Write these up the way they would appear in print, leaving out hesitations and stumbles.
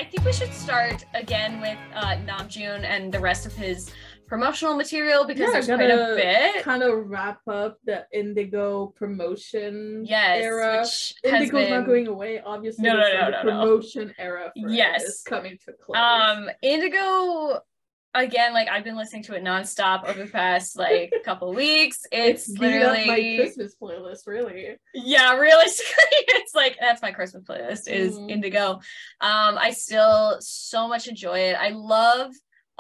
think we should start again with Namjoon and the rest of his promotional material because there's quite a bit. Kind of wrap up the Indigo promotion yes, era. Which Indigo's not going away, obviously. No. Promotion era for yes. it is coming to close. Indigo, again, like I've been listening to it nonstop over the past like couple weeks. It's literally my Christmas playlist, really. Yeah, realistically, it's like that's my Christmas playlist is Indigo. I still so much enjoy it. I love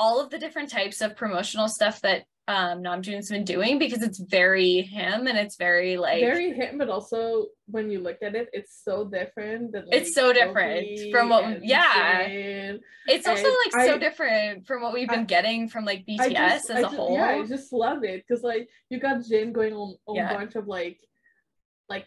all of the different types of promotional stuff that Namjoon's been doing because it's very him and it's very like very him, but also when you look at it, it's so different than, like, it's so different from what it's also like so different from what we've been getting from like BTS as a whole. Yeah, I just love it because like you got Jin going on a bunch of like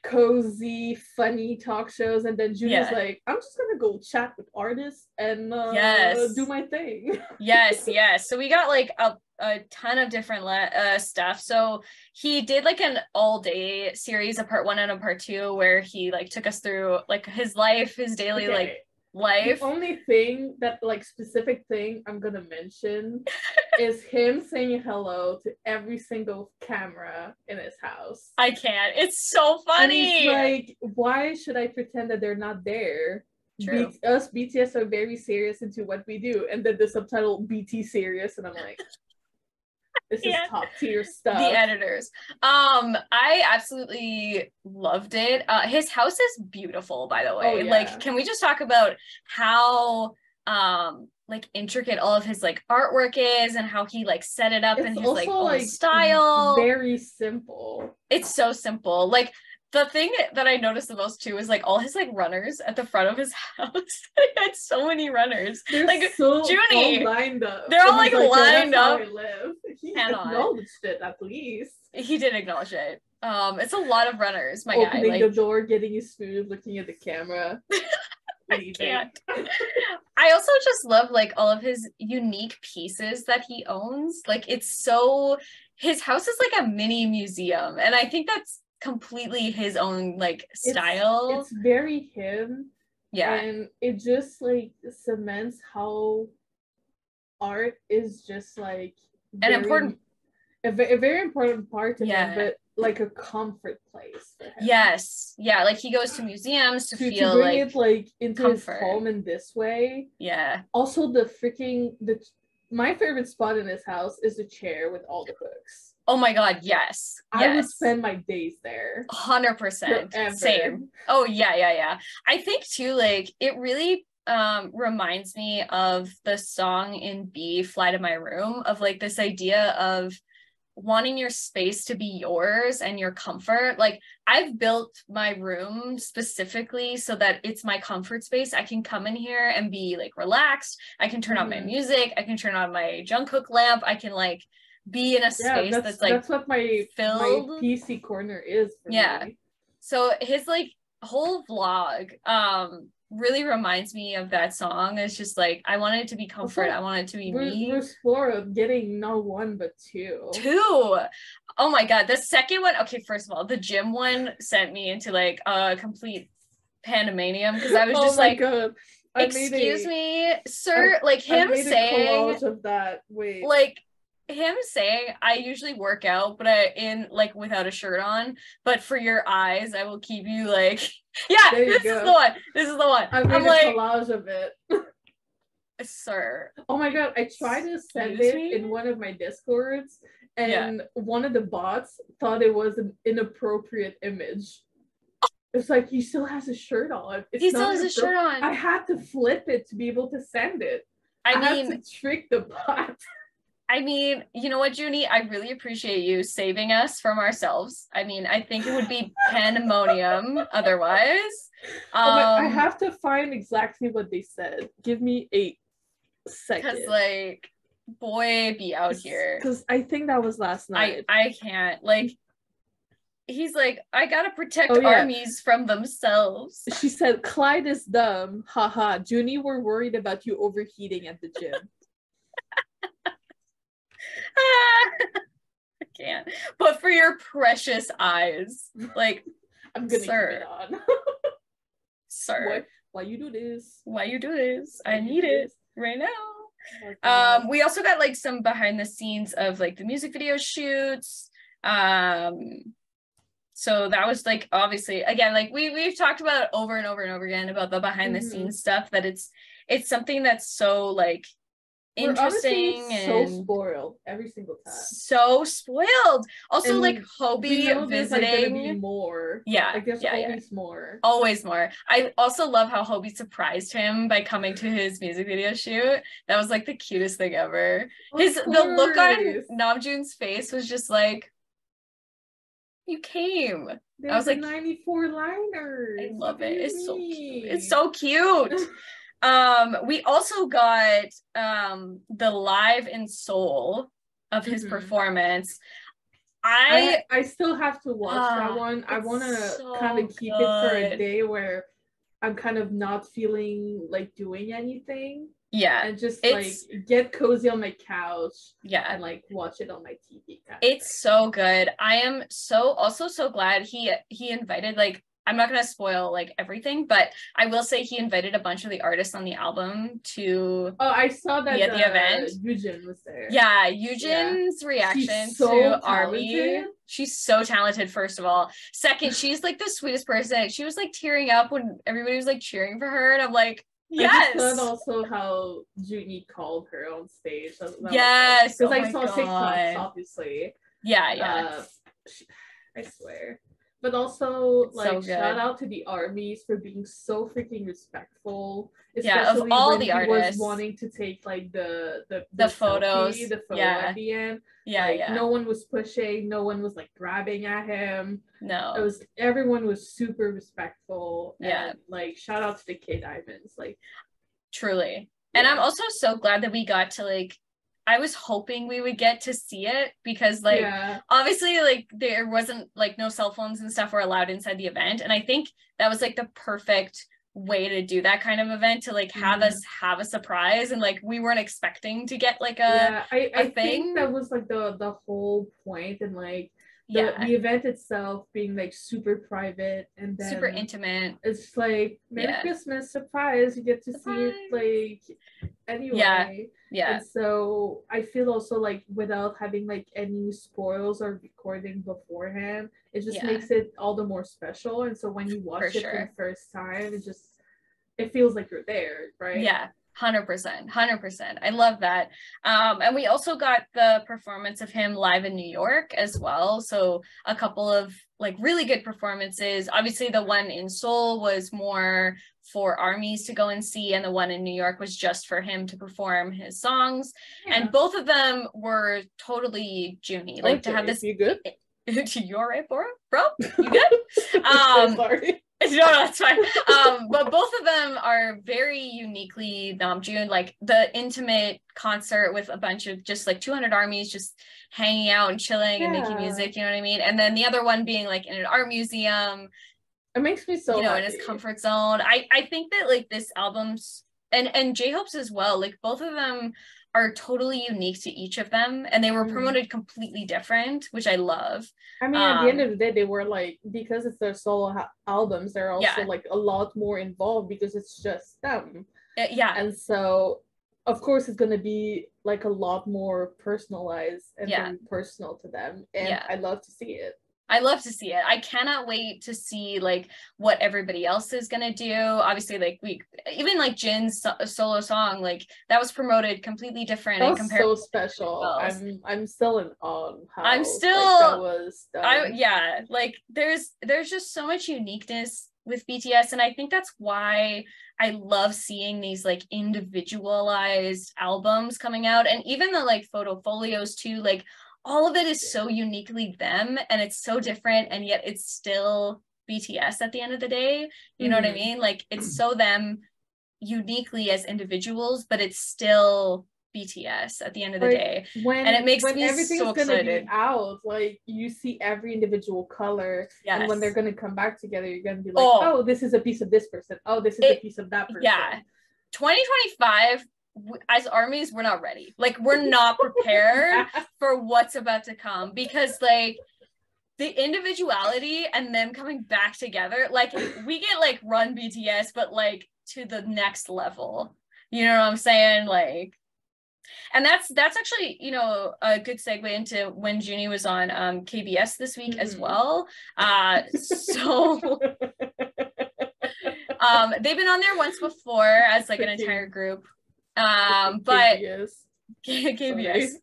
cozy, funny talk shows, and then Junior's like, I'm just gonna go chat with artists and do my thing. yes. So we got like a ton of different stuff. So he did like an all-day series, a part 1 and a part 2, where he like took us through like his life, his daily like life. The only thing that like specific thing I'm gonna mention is him saying hello to every single camera in his house. I can't. It's so funny. And he's like, why should I pretend that they're not there? True. Us BTS are very serious into what we do, and then the subtitle BT serious, and I'm like, this is top tier stuff. The editors. I absolutely loved it. His house is beautiful, by the way. Like, can we just talk about how like intricate all of his like artwork is and how he like set it up in his like own style. Very simple. It's so simple. Like the thing that I noticed the most too is like all his like runners at the front of his house. He had so many runners. They're like so Junie, all lined up. They're all like lined up. He acknowledged it at least. He did acknowledge it. It's a lot of runners. My Opening guy, like the door, getting his food, looking at the camera. I can't. I also just love like all of his unique pieces that he owns. Like it's so, his house is like a mini museum, and I think that's completely his own like style. It's very him. Yeah. And it just like cements how art is just like a very important part to him, but like a comfort place for him. Yes. Yeah, like he goes to museums to feel bring it like into comfort. His home in this way. Yeah. Also my favorite spot in his house is the chair with all the books. Oh my god, yes. I would spend my days there. 100%. Same. Oh yeah. I think too, like it really reminds me of the song in B, Fly to My Room, of like this idea of wanting your space to be yours and your comfort. Like I've built my room specifically so that it's my comfort space. I can come in here and be like relaxed. I can turn on my music. I can turn on my Jungkook lamp. I can like be in a space that's what my PC corner is for me. So his like whole vlog really reminds me of that song. It's just like I want it to be comfort. I want it to be me. We're spoiled getting not one but two. Oh my god, the second one. Okay, first of all, the gym one sent me into like a complete pandemonium because I was just like, god. Excuse me, sir. Like him saying a collage of that. Wait. Like him saying, I usually work out, but in like without a shirt on, but for your eyes, I will keep you like, this is the one. I made a collage of it. Sir. Oh my god, I tried to send it in one of my Discords, and one of the bots thought it was an inappropriate image. It's like, he still has a shirt on. He still has a shirt on. I had to flip it to be able to send it. I had to trick the bot. I mean, you know what, Junie? I really appreciate you saving us from ourselves. I mean, I think it would be pandemonium otherwise. I have to find exactly what they said. Give me 8 seconds. Because, like, boy, be out here. Because I think that was last night. I can't. Like, he's like, I gotta protect armies from themselves. She said, Clyde is dumb. Haha. Junie, we're worried about you overheating at the gym. I can't. But for your precious eyes, like, I'm gonna keep it on. Sir. why you do this? Why you do this? I need it right now. We also got like some behind the scenes of like the music video shoots. So that was like, obviously, again, like we've talked about it over and over and over again about the behind the scenes stuff, that it's something that's so like interesting and so spoiled every single time. So spoiled. Also, and like Hobie visiting. Like, gonna be more. Yeah. Like there's always more. Always more. I also love how Hobie surprised him by coming to his music video shoot. That was like the cutest thing ever. The look on Namjoon's face was just like, you came. I was like 94 liners. I love it. It's so cute. It's so cute. We also got the live in Seoul of his performance. I still have to watch that one. I want to kind of keep it for a day where I'm kind of not feeling like doing anything. Yeah. And just like get cozy on my couch. Yeah. And like watch it on my TV. It's so good. I am so glad he invited, like, I'm not gonna spoil like everything, but I will say he invited a bunch of the artists on the album to I saw that be at the event. Yujin was there. Yeah, Yujin's reaction to ARMY. She's so talented, first of all. Second, she's like the sweetest person. She was like tearing up when everybody was like cheering for her, and I'm like, yes. I just love also how Junyi called her on stage. Yes, because I saw TikToks, obviously. Yeah. I swear. But also, like, so shout out to the ARMYs for being so freaking respectful. Especially of all the artists. Was wanting to take like the photos, selfie, the photo at the end. No one was pushing. No one was like grabbing at him. No, everyone was super respectful. And, like, shout out to the K Diamonds. Like, truly. And I'm also so glad that we got to like. I was hoping we would get to see it because like obviously like there wasn't like no cell phones and stuff were allowed inside the event, and I think that was like the perfect way to do that kind of event, to like have us have a surprise, and like we weren't expecting to get like a I think that was like the whole point, and like the event itself being like super private and then super intimate. It's like Merry Christmas, surprise, you get to see it like anyway. And so I feel also like without having like any spoils or recording beforehand, it just makes it all the more special. And so when you watch it for the first time, it feels like you're there, right? 100%. I love that. And we also got the performance of him live in New York as well. So a couple of like really good performances. Obviously the one in Seoul was more for ARMYs to go and see, and the one in New York was just for him to perform his songs. And both of them were totally Junie. Like to have this. You good? You all right, bro? You good? Sorry. No, that's fine. But both of them are very uniquely Namjoon, like the intimate concert with a bunch of just like 200 ARMYs just hanging out and chilling and making music, you know what I mean? And then the other one being like in an art museum. It makes me so happy. In his comfort zone. I think that like this album's and J-Hope's as well, like both of them are totally unique to each of them, and they were promoted completely different, which I love. I mean, at the end of the day, they were like, because it's their solo albums, they're also like a lot more involved because it's just them. And so, of course, it's going to be like a lot more personalized and very personal to them. And I love to see it. I love to see it. I cannot wait to see like what everybody else is gonna do. Obviously, like even like Jin's solo song, like that was promoted completely different. That was so special. I'm still in awe of how that was done. Like there's just so much uniqueness with BTS, and I think that's why I love seeing these like individualized albums coming out, and even the like photo folios too. Like all of it is so uniquely them, and it's so different, and yet it's still BTS at the end of the day. You know what I mean? Like it's so them uniquely as individuals, but it's still BTS at the end of the day. And it makes me so excited. Be out, like you see every individual color, and when they're gonna come back together, you're gonna be like, oh, this is a piece of this person. Oh, this is a piece of that person. 2025. As ARMYs, we're not ready. Like we're not prepared for what's about to come, because like the individuality and them coming back together, like we get like Run BTS, but like to the next level. You know what I'm saying? Like, and that's actually, you know, a good segue into when Junie was on KBS this week as well. So they've been on there once before as like an entire group. But KBS.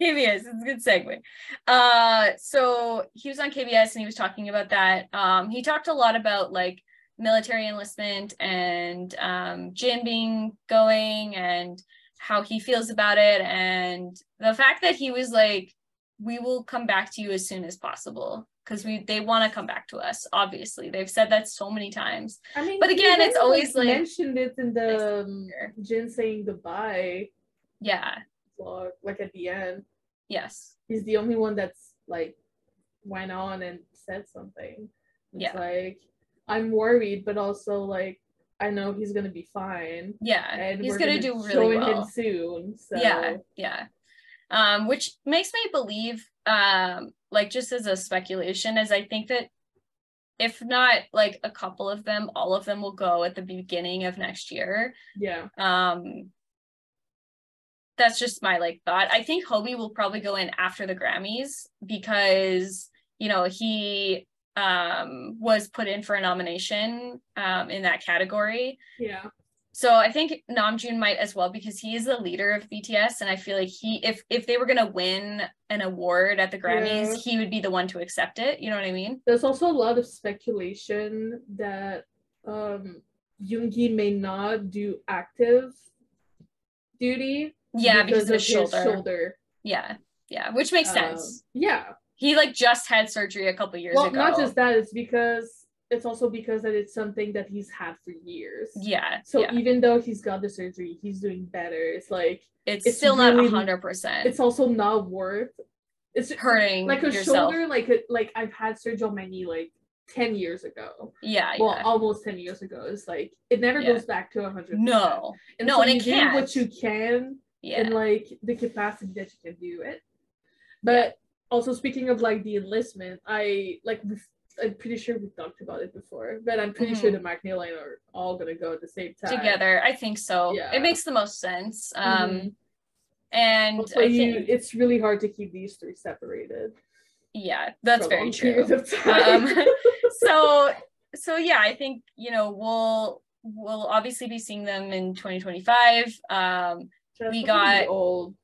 KBS, it's a good segue. So he was on KBS and he was talking about that. He talked a lot about like military enlistment and Jin being going and how he feels about it, and the fact that he was like, we will come back to you as soon as possible, because they want to come back to us. Obviously, they've said that so many times. I mean, but again, it's always like mentioned it in the Jin saying goodbye. Yeah. Vlog, like at the end. Yes. He's the only one that's like went on and said something. It's like, I'm worried, but also like I know he's gonna be fine. Yeah, and he's gonna do really well. Him soon. So yeah. Which makes me believe, like just as a speculation, as I think that if not like a couple of them, all of them will go at the beginning of next year. Yeah. That's just my like thought. I think Hobie will probably go in after the Grammys because, you know, he was put in for a nomination in that category. Yeah. So I think Namjoon might as well, because he is the leader of BTS, and I feel like if they were gonna win an award at the Grammys, he would be the one to accept it. You know what I mean? There's also a lot of speculation that Yoongi may not do active duty. Yeah, because of his shoulder. Yeah, which makes sense. Yeah. He like just had surgery a couple years ago. Well, not just that, it's also because that it's something that he's had for years. Yeah. So even though he's got the surgery, he's doing better. It's like it's still really, not 100%. It's also not worth it's hurting like a yourself. Shoulder, like I've had surgery on my knee like 10 years ago. Yeah. Well, almost 10 years ago. It's like it never goes back to 100%. No, and it can't. What you can and like the capacity that you can do it. But also speaking of like the enlistment, I'm pretty sure we talked about it before, but I'm pretty sure the Macneil line are all gonna go at the same time together. I think so. Yeah. It makes the most sense. And also, I think it's really hard to keep these three separated. Yeah, that's very true. So yeah, I think, you know, we'll obviously be seeing them in 2025. We got old.